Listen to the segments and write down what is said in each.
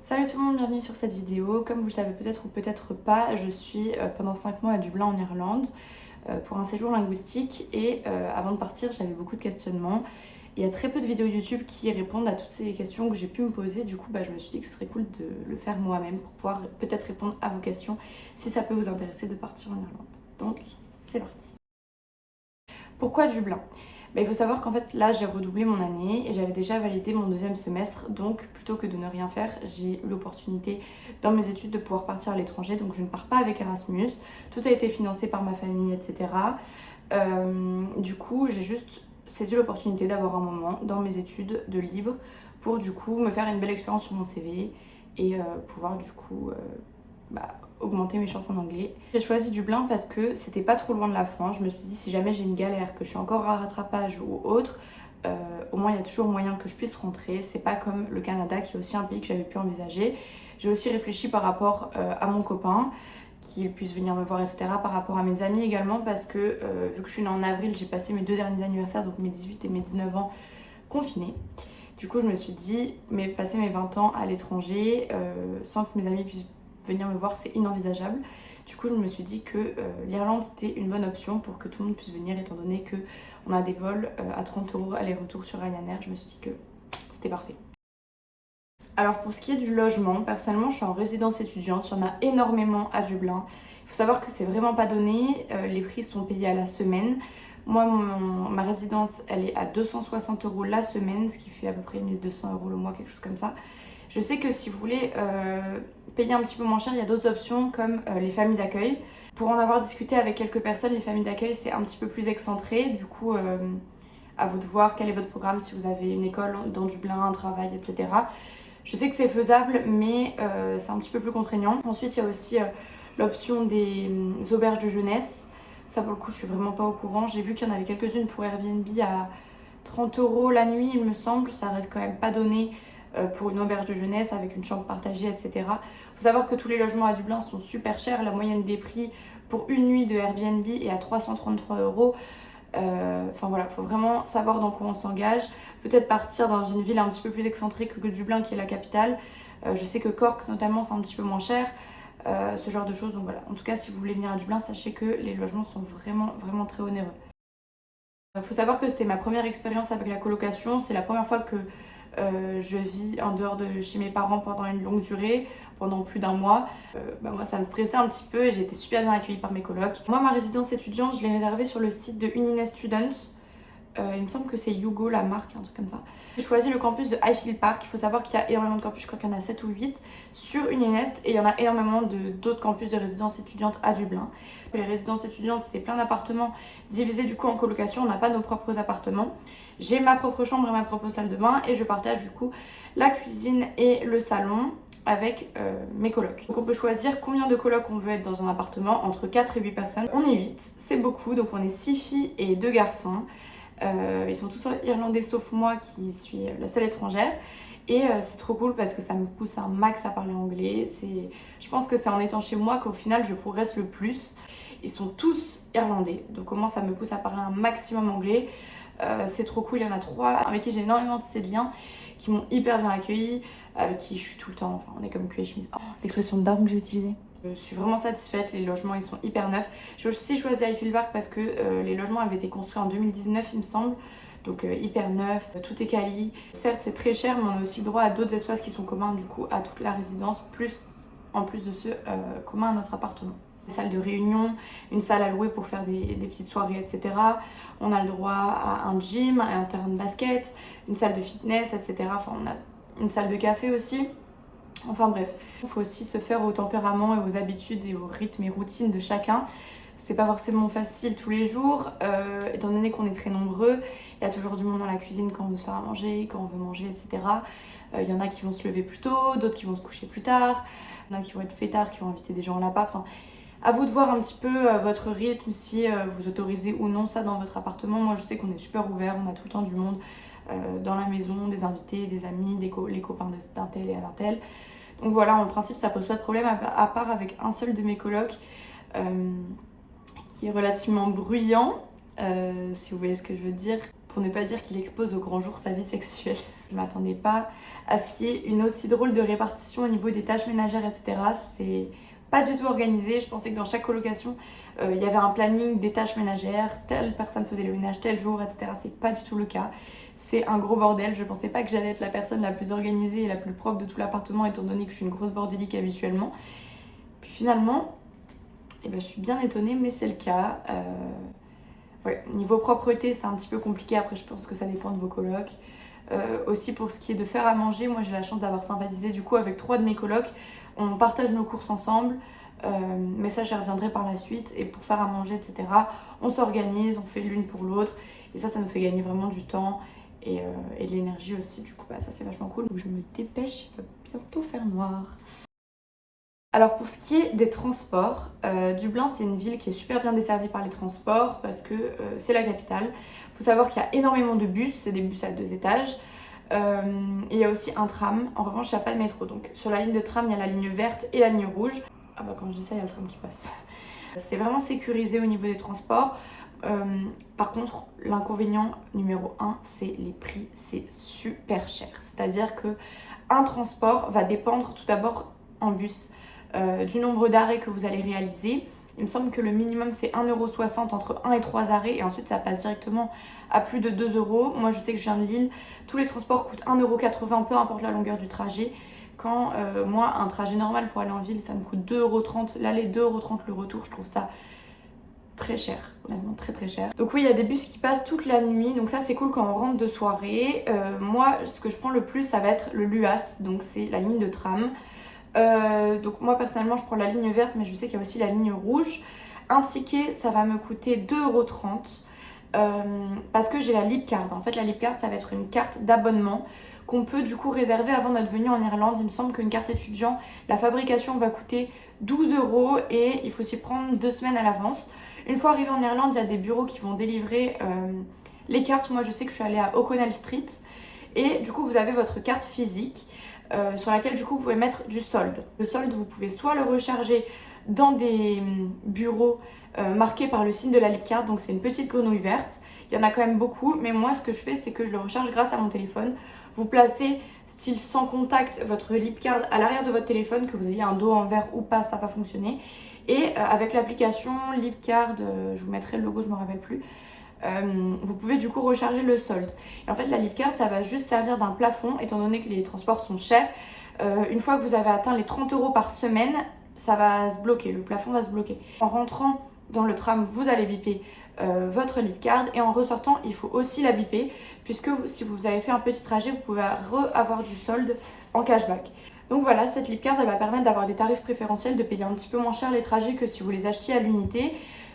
Salut tout le monde, bienvenue sur cette vidéo. Comme vous le savez peut-être ou peut-être pas, je suis pendant 5 mois à Dublin en Irlande pour un séjour linguistique et avant de partir j'avais beaucoup de questionnements. Il y a très peu de vidéos YouTube qui répondent à toutes ces questions que j'ai pu me poser, du coup je me suis dit que ce serait cool de le faire moi-même pour pouvoir peut-être répondre à vos questions si ça peut vous intéresser de partir en Irlande. Donc c'est parti. Pourquoi Dublin? Il faut savoir qu'en fait là j'ai redoublé mon année et j'avais déjà validé mon deuxième semestre, donc plutôt que de ne rien faire, j'ai eu l'opportunité dans mes études de pouvoir partir à l'étranger, donc je ne pars pas avec Erasmus, tout a été financé par ma famille, etc. Du coup j'ai juste saisi l'opportunité d'avoir un moment dans mes études de libre pour du coup me faire une belle expérience sur mon CV et pouvoir du coup augmenter mes chances en anglais. J'ai choisi Dublin parce que c'était pas trop loin de la France. Je me suis dit si jamais j'ai une galère, que je suis encore à rattrapage ou autre, au moins il y a toujours moyen que je puisse rentrer. C'est pas comme le Canada qui est aussi un pays que j'avais pu envisager. J'ai aussi réfléchi par rapport à mon copain, qu'il puisse venir me voir, etc. Par rapport à mes amis également parce que vu que je suis née en avril, j'ai passé mes deux derniers anniversaires, donc mes 18 et mes 19 ans confinés. Du coup je me suis dit, mais passer mes 20 ans à l'étranger sans que mes amis puissent venir me voir, c'est inenvisageable. Du coup, je me suis dit que l'Irlande c'était une bonne option pour que tout le monde puisse venir, étant donné qu'on a des vols à 30 € aller-retour sur Ryanair. Je me suis dit que c'était parfait. Alors pour ce qui est du logement, personnellement je suis en résidence étudiante, il y en a énormément à Dublin. Il faut savoir que c'est vraiment pas donné, les prix sont payés à la semaine. Moi ma résidence elle est à 260 € la semaine, ce qui fait à peu près 1200 € le mois, quelque chose comme ça. Je sais que si vous voulez payer un petit peu moins cher, il y a d'autres options comme les familles d'accueil. Pour en avoir discuté avec quelques personnes, les familles d'accueil c'est un petit peu plus excentré, du coup à vous de voir quel est votre programme, si vous avez une école dans Dublin, un travail, etc. Je sais que c'est faisable, mais c'est un petit peu plus contraignant. Ensuite, il y a aussi l'option des auberges de jeunesse. Ça, pour le coup, je suis vraiment pas au courant. J'ai vu qu'il y en avait quelques-unes pour Airbnb à 30 € la nuit, il me semble. Ça reste quand même pas donné pour une auberge de jeunesse avec une chambre partagée, etc. Il faut savoir que tous les logements à Dublin sont super chers. La moyenne des prix pour une nuit de Airbnb est à 333 €. Enfin voilà, il faut vraiment savoir dans quoi on s'engage. Peut-être partir dans une ville un petit peu plus excentrique que Dublin qui est la capitale. Je sais que Cork notamment c'est un petit peu moins cher. Ce genre de choses. Donc voilà, en tout cas si vous voulez venir à Dublin, sachez que les logements sont vraiment très onéreux. Il faut savoir que c'était ma première expérience avec la colocation. C'est la première fois que je vis en dehors de chez mes parents pendant une longue durée, pendant plus d'un mois. Moi ça me stressait un petit peu et j'ai été super bien accueillie par mes colocs. Moi ma résidence étudiante je l'ai réservée sur le site de Unines Students. Il me semble que c'est Yugo la marque, un truc comme ça. J'ai choisi le campus de Highfield Park. Il faut savoir qu'il y a énormément de campus, je crois qu'il y en a 7 ou 8 sur Unionest et il y en a énormément d'autres campus de résidences étudiantes à Dublin. Les résidences étudiantes, c'est plein d'appartements divisés du coup en colocation. On n'a pas nos propres appartements. J'ai ma propre chambre et ma propre salle de bain et je partage du coup la cuisine et le salon avec mes colocs. Donc on peut choisir combien de colocs on veut être dans un appartement, entre 4 et 8 personnes. On est 8, c'est beaucoup, donc on est 6 filles et 2 garçons. Ils sont tous irlandais sauf moi qui suis la seule étrangère. Et c'est trop cool parce que ça me pousse un max à parler anglais. Je pense que c'est en étant chez moi qu'au final je progresse le plus. Ils sont tous irlandais, donc au moins ça me pousse à parler un maximum anglais. C'est trop cool, il y en a 3 avec qui j'ai énormément tissé de liens, qui m'ont hyper bien accueillie, avec qui je suis tout le temps, enfin on est comme cul et chemise. Oh, l'expression de daron que j'ai utilisée. Je suis vraiment satisfaite, les logements ils sont hyper neufs. J'ai aussi choisi Highfield Park parce que les logements avaient été construits en 2019 il me semble. Donc hyper neuf, tout est quali. Certes c'est très cher mais on a aussi le droit à d'autres espaces qui sont communs du coup à toute la résidence, en plus de ceux communs à notre appartement. Une salle de réunion, une salle à louer pour faire des petites soirées, etc. On a le droit à un gym, à un terrain de basket, une salle de fitness, etc. Enfin on a une salle de café aussi. Enfin bref, il faut aussi se faire au tempérament et aux habitudes et au rythme et routines de chacun. C'est pas forcément facile tous les jours, étant donné qu'on est très nombreux. Il y a toujours du monde dans la cuisine quand on veut se faire à manger, quand on veut manger, etc. Il y en a qui vont se lever plus tôt, d'autres qui vont se coucher plus tard. Il y en a qui vont être fêtards, qui vont inviter des gens à l'appart. Enfin, à vous de voir un petit peu votre rythme, si vous autorisez ou non ça dans votre appartement. Moi je sais qu'on est super ouvert, on a tout le temps du monde dans la maison, des invités, des amis, les copains d'un tel et d'un tel. Donc voilà, en principe ça pose pas de problème à part avec un seul de mes colocs qui est relativement bruyant, si vous voyez ce que je veux dire. pour ne pas dire qu'il expose au grand jour sa vie sexuelle. Je m'attendais pas à ce qu'il y ait une aussi drôle de répartition au niveau des tâches ménagères, etc. C'est pas du tout organisé. Je pensais que dans chaque colocation, il y avait un planning des tâches ménagères, telle personne faisait le ménage tel jour, etc. C'est pas du tout le cas. C'est un gros bordel. Je pensais pas que j'allais être la personne la plus organisée et la plus propre de tout l'appartement, étant donné que je suis une grosse bordélique habituellement. Puis finalement, je suis bien étonnée, mais c'est le cas. Ouais, niveau propreté, c'est un petit peu compliqué. Après, je pense que ça dépend de vos colocs. Aussi pour ce qui est de faire à manger, moi j'ai la chance d'avoir sympathisé du coup avec 3 de mes colocs. On partage nos courses ensemble, mais ça j'y reviendrai par la suite. Et pour faire à manger, etc., on s'organise, on fait l'une pour l'autre. Et ça nous fait gagner vraiment du temps et de l'énergie aussi. Du coup, ça c'est vachement cool. Donc je me dépêche, il va bientôt faire noir. Alors pour ce qui est des transports, Dublin c'est une ville qui est super bien desservie par les transports parce que c'est la capitale. Il faut savoir qu'il y a énormément de bus, c'est des bus à 2 étages. Et il y a aussi un tram, en revanche il n'y a pas de métro. Donc sur la ligne de tram il y a la ligne verte et la ligne rouge. Ah bah quand je dis ça il y a le tram qui passe. C'est vraiment sécurisé au niveau des transports. Par contre l'inconvénient numéro 1 c'est les prix, c'est super cher. C'est-à-dire que un transport va dépendre tout d'abord en bus du nombre d'arrêts que vous allez réaliser. Il me semble que le minimum c'est 1,60€ entre 1 et 3 arrêts et ensuite ça passe directement à plus de 2€. Moi je sais que je viens de Lille, tous les transports coûtent 1,80€, peu importe la longueur du trajet. Quand moi un trajet normal pour aller en ville ça me coûte 2,30€, l'aller 2,30€ le retour, je trouve ça très cher, honnêtement très très cher. Donc oui il y a des bus qui passent toute la nuit, donc ça c'est cool quand on rentre de soirée. Moi ce que je prends le plus ça va être le LUAS, donc c'est la ligne de tram. Donc moi personnellement je prends la ligne verte mais je sais qu'il y a aussi la ligne rouge. Un ticket ça va me coûter 2,30€ parce que j'ai la Lipcard. En fait la Lipcard ça va être une carte d'abonnement qu'on peut du coup réserver avant notre venue en Irlande. Il me semble qu'une carte étudiant, la fabrication va coûter 12€ et il faut s'y prendre 2 semaines à l'avance. Une fois arrivé en Irlande, il y a des bureaux qui vont délivrer les cartes. Moi je sais que je suis allée à O'Connell Street et du coup vous avez votre carte physique sur laquelle du coup vous pouvez mettre du solde. Le solde vous pouvez soit le recharger dans des bureaux marqués par le signe de la Lipcard, donc c'est une petite grenouille verte. Il y en a quand même beaucoup, mais moi ce que je fais c'est que je le recharge grâce à mon téléphone. Vous placez style sans contact votre Lipcard à l'arrière de votre téléphone, que vous ayez un dos en verre ou pas, ça va fonctionner. Et avec l'application Lipcard, je vous mettrai le logo, je ne me rappelle plus, vous pouvez du coup recharger le solde. Et en fait la Lipcard ça va juste servir d'un plafond étant donné que les transports sont chers. Une fois que vous avez atteint les 30€ par semaine, ça va se bloquer, le plafond va se bloquer. En rentrant dans le tram vous allez biper votre Lipcard et en ressortant il faut aussi la biper puisque si vous avez fait un petit trajet vous pouvez avoir du solde en cashback. Donc voilà, cette Lipcard elle va permettre d'avoir des tarifs préférentiels, de payer un petit peu moins cher les trajets que si vous les achetiez à l'unité.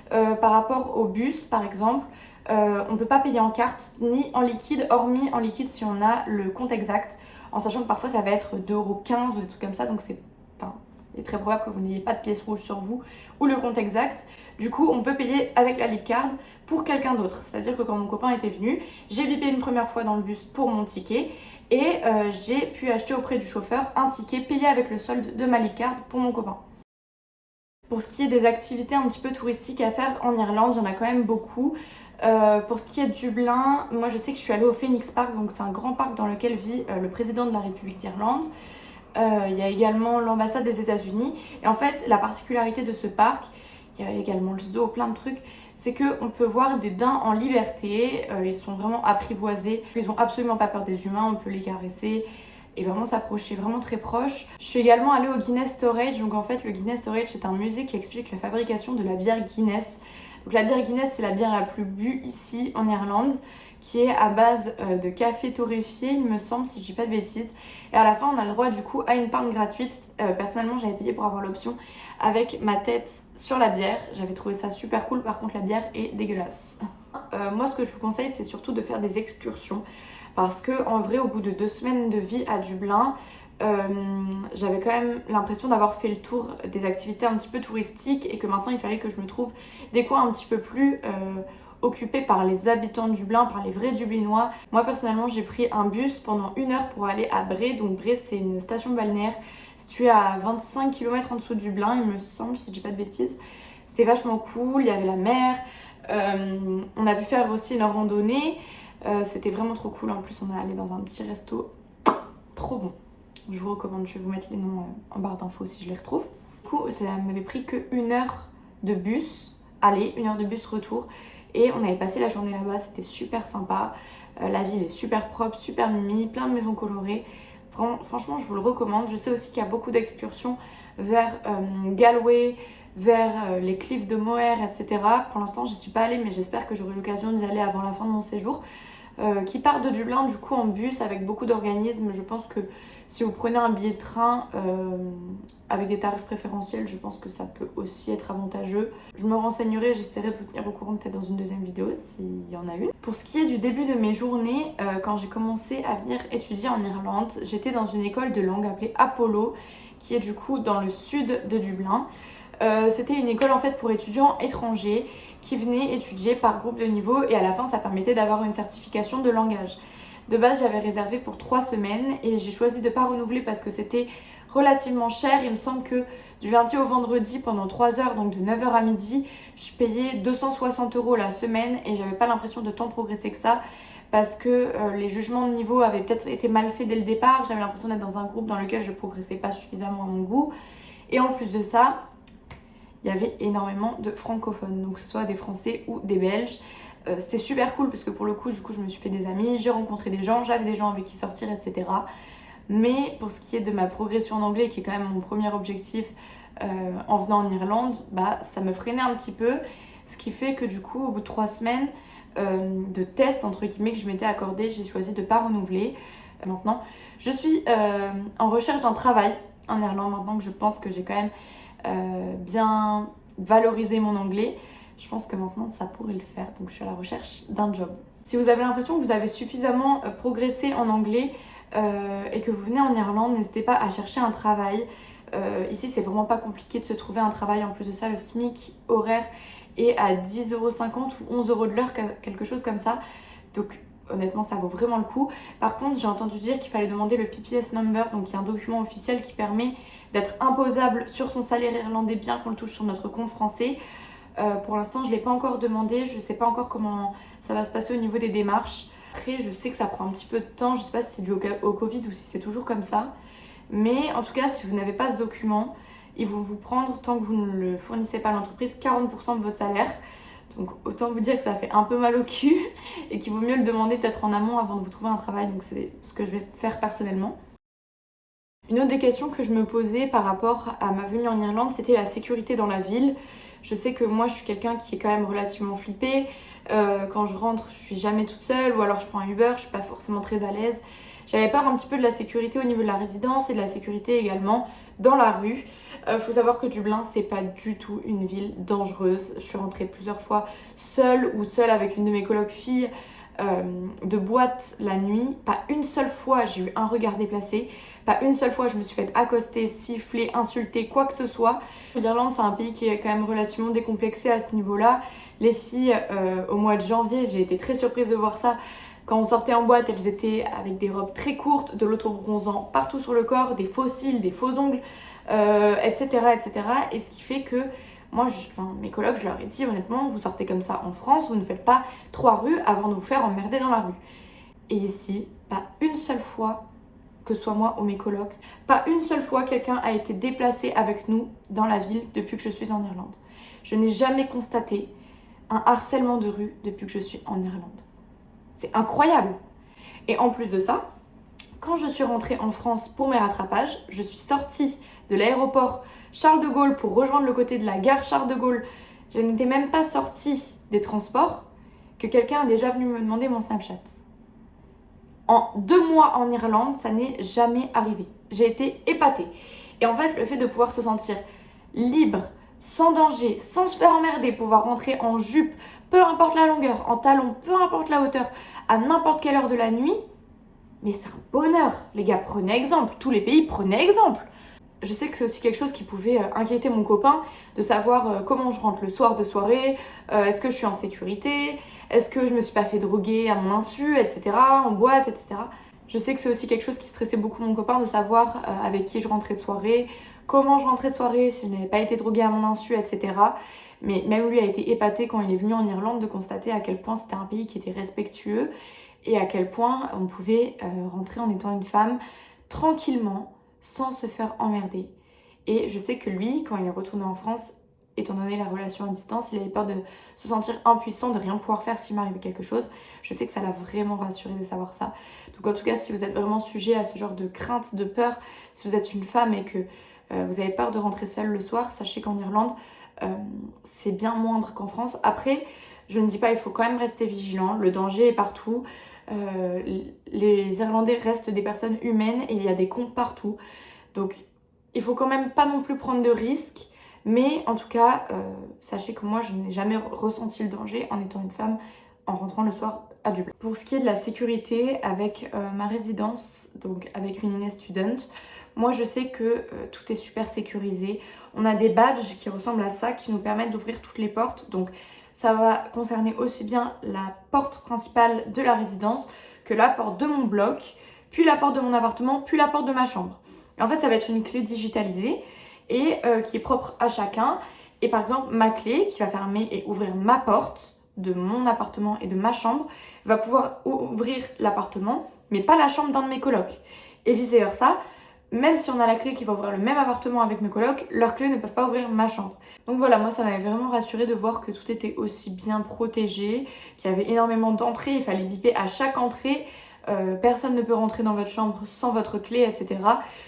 Par rapport au bus par exemple, on ne peut pas payer en carte ni en liquide, hormis en liquide si on a le compte exact, en sachant que parfois ça va être 2,15€ ou des trucs comme ça, donc il est très probable que vous n'ayez pas de pièce rouge sur vous ou le compte exact. Du coup on peut payer avec la Lipcard pour quelqu'un d'autre, c'est-à-dire que quand mon copain était venu, j'ai bipé une première fois dans le bus pour mon ticket et j'ai pu acheter auprès du chauffeur un ticket payé avec le solde de ma Lipcard pour mon copain. Pour ce qui est des activités un petit peu touristiques à faire en Irlande, il y en a quand même beaucoup. Pour ce qui est de Dublin, moi je sais que je suis allée au Phoenix Park, donc c'est un grand parc dans lequel vit le président de la République d'Irlande. Il y a également l'ambassade des États-Unis. Et en fait, la particularité de ce parc, il y a également le zoo, plein de trucs, c'est qu'on peut voir des daims en liberté. Ils sont vraiment apprivoisés. Ils n'ont absolument pas peur des humains, on peut les caresser et vraiment s'approcher vraiment très proche. Je suis également allée au Guinness Storage. Donc en fait, le Guinness Storage, c'est un musée qui explique la fabrication de la bière Guinness. Donc la bière Guinness, c'est la bière la plus bue ici en Irlande, qui est à base de café torréfié, il me semble, si je dis pas de bêtises. Et à la fin, on a le droit du coup à une pinte gratuite. Personnellement, j'avais payé pour avoir l'option avec ma tête sur la bière. J'avais trouvé ça super cool, par contre la bière est dégueulasse. Moi, ce que je vous conseille, c'est surtout de faire des excursions. Parce que en vrai, au bout de 2 semaines de vie à Dublin, j'avais quand même l'impression d'avoir fait le tour des activités un petit peu touristiques et que maintenant il fallait que je me trouve des coins un petit peu plus occupés par les habitants de Dublin, par les vrais Dublinois. Moi personnellement j'ai pris un bus pendant 1 heure pour aller à Bray. Donc Bray c'est une station balnéaire située à 25 km en dessous de Dublin il me semble, si je dis pas de bêtises. C'était vachement cool, il y avait la mer, on a pu faire aussi une randonnée. C'était vraiment trop cool. En plus, on est allé dans un petit resto trop bon. Je vous recommande, je vais vous mettre les noms en barre d'infos si je les retrouve. Du coup, ça m'avait pris que 1 heure de bus aller, 1 heure de bus retour. Et on avait passé la journée là-bas, c'était super sympa. La ville est super propre, super mimi, plein de maisons colorées. Franchement, je vous le recommande. Je sais aussi qu'il y a beaucoup d'excursions vers Galway, vers les cliffs de Moher, etc. Pour l'instant, j'y suis pas allée, mais j'espère que j'aurai l'occasion d'y aller avant la fin de mon séjour. Qui part de Dublin du coup en bus avec beaucoup d'organismes. Je pense que si vous prenez un billet de train avec des tarifs préférentiels, je pense que ça peut aussi être avantageux. Je me renseignerai, j'essaierai de vous tenir au courant peut-être dans une deuxième vidéo s'il y en a une. Pour ce qui est du début de mes journées, quand j'ai commencé à venir étudier en Irlande, j'étais dans une école de langue appelée Apollo, qui est du coup dans le sud de Dublin. C'était une école en fait pour étudiants étrangers qui venaient étudier par groupe de niveau et à la fin ça permettait d'avoir une certification de langage. De base j'avais réservé pour 3 semaines et j'ai choisi de ne pas renouveler parce que c'était relativement cher. Il me semble que du lundi au vendredi pendant 3 heures, donc de 9 h à midi, je payais 260 € la semaine et j'avais pas l'impression de tant progresser que ça parce que les jugements de niveau avaient peut-être été mal faits dès le départ. J'avais l'impression d'être dans un groupe dans lequel je progressais pas suffisamment à mon goût et en plus de ça, il y avait énormément de francophones, donc que ce soit des Français ou des Belges. C'était super cool parce que pour le coup, du coup, je me suis fait des amis, j'ai rencontré des gens, j'avais des gens avec qui sortir, etc. Mais pour ce qui est de ma progression en anglais, qui est quand même mon premier objectif en venant en Irlande, bah, ça me freinait un petit peu. Ce qui fait que du coup, au bout de 3 semaines de tests, entre guillemets, que je m'étais accordé, j'ai choisi de ne pas renouveler. Maintenant, je suis en recherche d'un travail en Irlande, maintenant que je pense que j'ai quand même bien valorisé mon anglais. Je pense que maintenant ça pourrait le faire, donc je suis à la recherche d'un job. Si vous avez l'impression que vous avez suffisamment progressé en anglais et que vous venez en Irlande, n'hésitez pas à chercher un travail. Ici c'est vraiment pas compliqué de se trouver un travail. En plus de ça, le SMIC horaire est à 10,50 € ou 11 € de l'heure, quelque chose comme ça. Donc honnêtement ça vaut vraiment le coup. Par contre, j'ai entendu dire qu'il fallait demander le PPS number, donc il y a un document officiel qui permet d'être imposable sur son salaire irlandais bien qu'on le touche sur notre compte français. Pour l'instant je ne l'ai pas encore demandé, je ne sais pas encore comment ça va se passer au niveau des démarches. Après je sais que ça prend un petit peu de temps, je ne sais pas si c'est dû au Covid ou si c'est toujours comme ça. Mais en tout cas si vous n'avez pas ce document, ils vont vous prendre, tant que vous ne le fournissez pas à l'entreprise, 40% de votre salaire. Donc autant vous dire que ça fait un peu mal au cul et qu'il vaut mieux le demander peut-être en amont avant de vous trouver un travail. Donc c'est ce que je vais faire personnellement. Une autre des questions que je me posais par rapport à ma venue en Irlande, c'était la sécurité dans la ville. Je sais que moi je suis quelqu'un qui est quand même relativement flippé. Quand je rentre, je suis jamais toute seule ou alors je prends un Uber, je suis pas forcément très à l'aise. J'avais peur un petit peu de la sécurité au niveau de la résidence et de la sécurité également dans la rue. Faut savoir que Dublin c'est pas du tout une ville dangereuse. Je suis rentrée plusieurs fois seule ou seule avec une de mes colocs filles de boîte la nuit. Pas une seule fois j'ai eu un regard déplacé. Pas une seule fois je me suis fait accoster, siffler, insulter, quoi que ce soit. L'Irlande c'est un pays qui est quand même relativement décomplexé à ce niveau-là. Les filles au mois de janvier, j'ai été très surprise de voir ça. Quand on sortait en boîte, elles étaient avec des robes très courtes, de l'auto-bronzant partout sur le corps, des faux cils, des faux ongles, etc., etc. Et ce qui fait que moi, mes colocs, je leur ai dit honnêtement, vous sortez comme ça en France, vous ne faites pas 3 rues avant de vous faire emmerder dans la rue. Et ici, pas une seule fois, que ce soit moi ou mes colocs, pas une seule fois quelqu'un a été déplacé avec nous dans la ville depuis que je suis en Irlande. Je n'ai jamais constaté un harcèlement de rue depuis que je suis en Irlande. C'est incroyable. Et en plus de ça, quand je suis rentrée en France pour mes rattrapages, je suis sortie de l'aéroport Charles de Gaulle pour rejoindre le côté de la gare Charles de Gaulle. Je n'étais même pas sortie des transports que quelqu'un a déjà venu me demander mon Snapchat. En 2 mois en Irlande, ça n'est jamais arrivé. J'ai été épatée. Et en fait, le fait de pouvoir se sentir libre, sans danger, sans se faire emmerder, pouvoir rentrer en jupe, peu importe la longueur, en talons, peu importe la hauteur, à n'importe quelle heure de la nuit, mais c'est un bonheur. Les gars, prenez exemple. Tous les pays, prenez exemple. Je sais que c'est aussi quelque chose qui pouvait inquiéter mon copain, de savoir comment je rentre le soir de soirée, est-ce que je suis en sécurité, est-ce que je me suis pas fait droguer à mon insu, etc., en boîte, etc. Je sais que c'est aussi quelque chose qui stressait beaucoup mon copain, de savoir avec qui je rentrais de soirée, comment je rentrais de soirée, si je n'avais pas été droguée à mon insu, etc. Mais même lui a été épaté quand il est venu en Irlande de constater à quel point c'était un pays qui était respectueux et à quel point on pouvait rentrer en étant une femme tranquillement sans se faire emmerder. Et je sais que lui, quand il est retourné en France, étant donné la relation à distance, il avait peur de se sentir impuissant, de rien pouvoir faire s'il m'arrivait quelque chose. Je sais que ça l'a vraiment rassuré de savoir ça. Donc en tout cas, si vous êtes vraiment sujet à ce genre de crainte, de peur, si vous êtes une femme et que vous avez peur de rentrer seule le soir, sachez qu'en Irlande, c'est bien moindre qu'en France. Après, je ne dis pas, il faut quand même rester vigilant, le danger est partout. Les Irlandais restent des personnes humaines et il y a des cons partout. Donc il faut quand même pas non plus prendre de risques. Mais en tout cas, sachez que moi, je n'ai jamais ressenti le danger en étant une femme en rentrant le soir à Dublin. Pour ce qui est de la sécurité avec ma résidence, donc avec Union Student, moi je sais que tout est super sécurisé. On a des badges qui ressemblent à ça, qui nous permettent d'ouvrir toutes les portes. Donc ça va concerner aussi bien la porte principale de la résidence que la porte de mon bloc, puis la porte de mon appartement, puis la porte de ma chambre. Et en fait, ça va être une clé digitalisée et qui est propre à chacun. Et par exemple, ma clé qui va fermer et ouvrir ma porte de mon appartement et de ma chambre va pouvoir ouvrir l'appartement, mais pas la chambre d'un de mes colocs. Et vice versa, même si on a la clé qui va ouvrir le même appartement avec mes colocs, leurs clés ne peuvent pas ouvrir ma chambre. Donc voilà, moi ça m'avait vraiment rassurée de voir que tout était aussi bien protégé, qu'il y avait énormément d'entrées, il fallait biper à chaque entrée. Personne ne peut rentrer dans votre chambre sans votre clé, etc.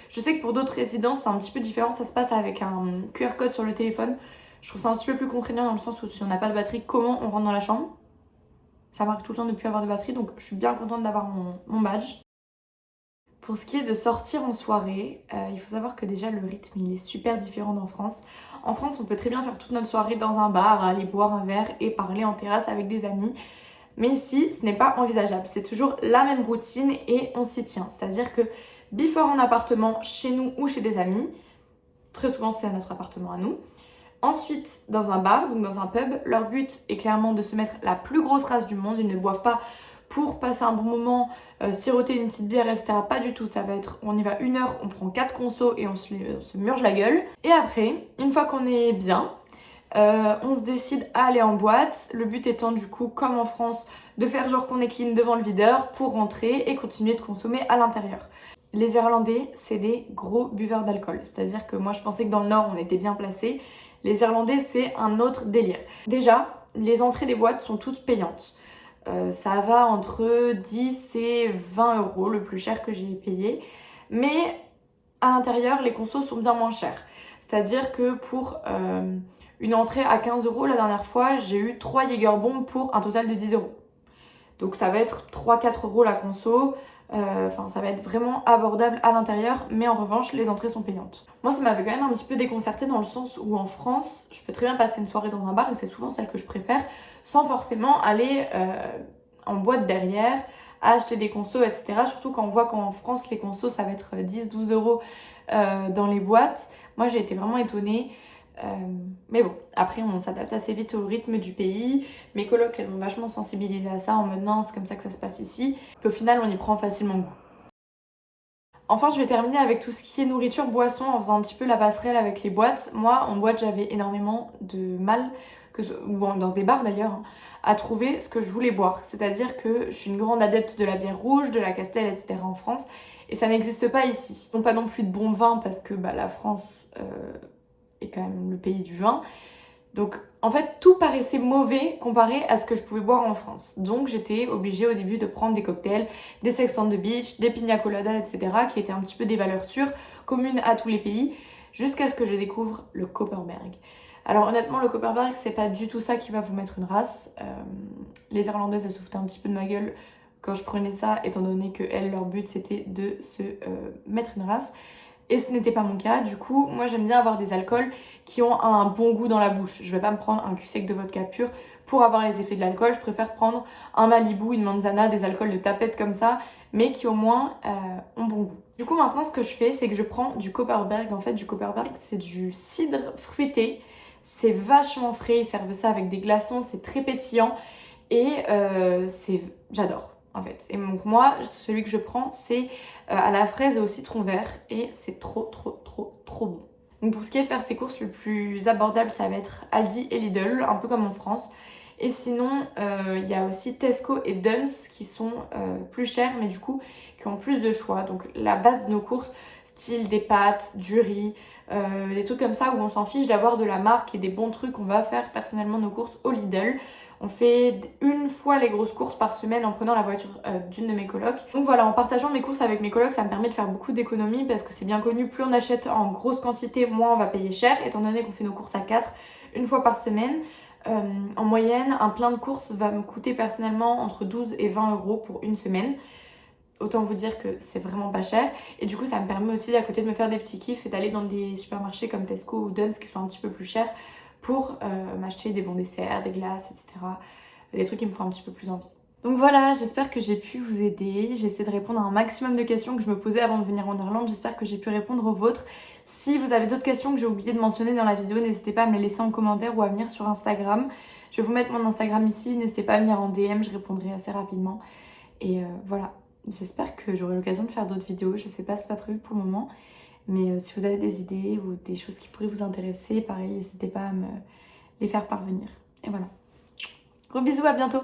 Je sais que pour d'autres résidences, c'est un petit peu différent. Ça se passe avec un QR code sur le téléphone. Je trouve ça un petit peu plus contraignant dans le sens où si on n'a pas de batterie, comment on rentre dans la chambre? Ça marque tout le temps de ne plus avoir de batterie, donc je suis bien contente d'avoir mon badge. Pour ce qui est de sortir en soirée, il faut savoir que déjà le rythme il est super différent d'en France. En France, on peut très bien faire toute notre soirée dans un bar, aller boire un verre et parler en terrasse avec des amis. Mais ici, ce n'est pas envisageable. C'est toujours la même routine et on s'y tient. C'est-à-dire que before en appartement, chez nous ou chez des amis, très souvent c'est à notre appartement à nous. Ensuite, dans un bar, donc dans un pub, leur but est clairement de se mettre la plus grosse race du monde. Ils ne boivent pas pour passer un bon moment, siroter une petite bière, etc. Pas du tout. Ça va être, on y va 1 heure, on prend 4 consos et on se murge la gueule. Et après, une fois qu'on est bien, on se décide à aller en boîte. Le but étant du coup, comme en France, de faire genre qu'on est clean devant le videur pour rentrer et continuer de consommer à l'intérieur. Les Irlandais, c'est des gros buveurs d'alcool. C'est-à-dire que moi, je pensais que dans le Nord, on était bien placés. Les Irlandais, c'est un autre délire. Déjà, les entrées des boîtes sont toutes payantes. Ça va entre 10 et 20 euros, le plus cher que j'ai payé. Mais à l'intérieur, les consos sont bien moins chers. C'est-à-dire que pour une entrée à 15 euros, la dernière fois, j'ai eu 3 Jägerbombs pour un total de 10 euros. Donc ça va être 3-4 euros la conso. Enfin, ça va être vraiment abordable à l'intérieur, mais en revanche, les entrées sont payantes. Moi, ça m'avait quand même un petit peu déconcertée dans le sens où en France, je peux très bien passer une soirée dans un bar et c'est souvent celle que je préfère, sans forcément aller en boîte derrière, acheter des consos, etc. Surtout quand on voit qu'en France, les consos, ça va être 10-12 euros dans les boîtes. Moi, j'ai été vraiment étonnée. Mais bon, après on s'adapte assez vite au rythme du pays. Mes colocs elles m'ont vachement sensibilisée à ça en mode non, c'est comme ça que ça se passe ici. Puis au final on y prend facilement goût. Enfin je vais terminer avec tout ce qui est nourriture, boisson en faisant un petit peu la passerelle avec les boîtes. Moi en boîte j'avais énormément de mal, ou dans des bars d'ailleurs, hein, à trouver ce que je voulais boire. C'est-à-dire que je suis une grande adepte de la bière rouge, de la Castel, etc. en France. Et ça n'existe pas ici. Donc pas non plus de bon vin parce que la France est quand même le pays du vin. Donc en fait tout paraissait mauvais comparé à ce que je pouvais boire en France. Donc j'étais obligée au début de prendre des cocktails, des Sex on the Beach, des pina coladas, etc. qui étaient un petit peu des valeurs sûres, communes à tous les pays, jusqu'à ce que je découvre le Kopparberg. Alors honnêtement le Kopparberg c'est pas du tout ça qui va vous mettre une race. Les Irlandaises elles se foutaient un petit peu de ma gueule quand je prenais ça, étant donné que elles, leur but c'était de se mettre une race. Et ce n'était pas mon cas. Du coup, moi j'aime bien avoir des alcools qui ont un bon goût dans la bouche. Je vais pas me prendre un cul sec de vodka pur pour avoir les effets de l'alcool. Je préfère prendre un Malibu, une Manzana, des alcools de tapette comme ça, mais qui au moins ont bon goût. Du coup maintenant ce que je fais c'est que je prends du Kopparberg. En fait du Kopparberg c'est du cidre fruité. C'est vachement frais, ils servent ça avec des glaçons, c'est très pétillant et j'adore en fait. Et donc moi celui que je prends c'est à la fraise et au citron vert et c'est trop bon. Donc pour ce qui est de faire ses courses, le plus abordable ça va être Aldi et Lidl, un peu comme en France. Et sinon, il y a aussi Tesco et Dunnes qui sont plus chers, mais du coup, qui ont plus de choix. Donc la base de nos courses, style des pâtes, du riz, des trucs comme ça où on s'en fiche d'avoir de la marque et des bons trucs. On va faire personnellement nos courses au Lidl. On fait une fois les grosses courses par semaine en prenant la voiture d'une de mes colocs. Donc voilà, en partageant mes courses avec mes colocs, ça me permet de faire beaucoup d'économies parce que c'est bien connu, plus on achète en grosse quantité, moins on va payer cher, étant donné qu'on fait nos courses à 4 une fois par semaine. En moyenne, un plein de courses va me coûter personnellement entre 12 et 20 euros pour une semaine. Autant vous dire que c'est vraiment pas cher. Et du coup, ça me permet aussi à côté de me faire des petits kiffs et d'aller dans des supermarchés comme Tesco ou Dunnes qui sont un petit peu plus chers pour m'acheter des bons desserts, des glaces, etc. Des trucs qui me font un petit peu plus envie. Donc voilà, j'espère que j'ai pu vous aider. J'essaie de répondre à un maximum de questions que je me posais avant de venir en Irlande. J'espère que j'ai pu répondre aux vôtres. Si vous avez d'autres questions que j'ai oublié de mentionner dans la vidéo, n'hésitez pas à me les laisser en commentaire ou à venir sur Instagram. Je vais vous mettre mon Instagram ici. N'hésitez pas à venir en DM, je répondrai assez rapidement. Et voilà. J'espère que j'aurai l'occasion de faire d'autres vidéos. Je sais pas, c'est pas prévu pour le moment. Mais si vous avez des idées ou des choses qui pourraient vous intéresser, pareil, n'hésitez pas à me les faire parvenir. Et voilà. Gros bisous, à bientôt!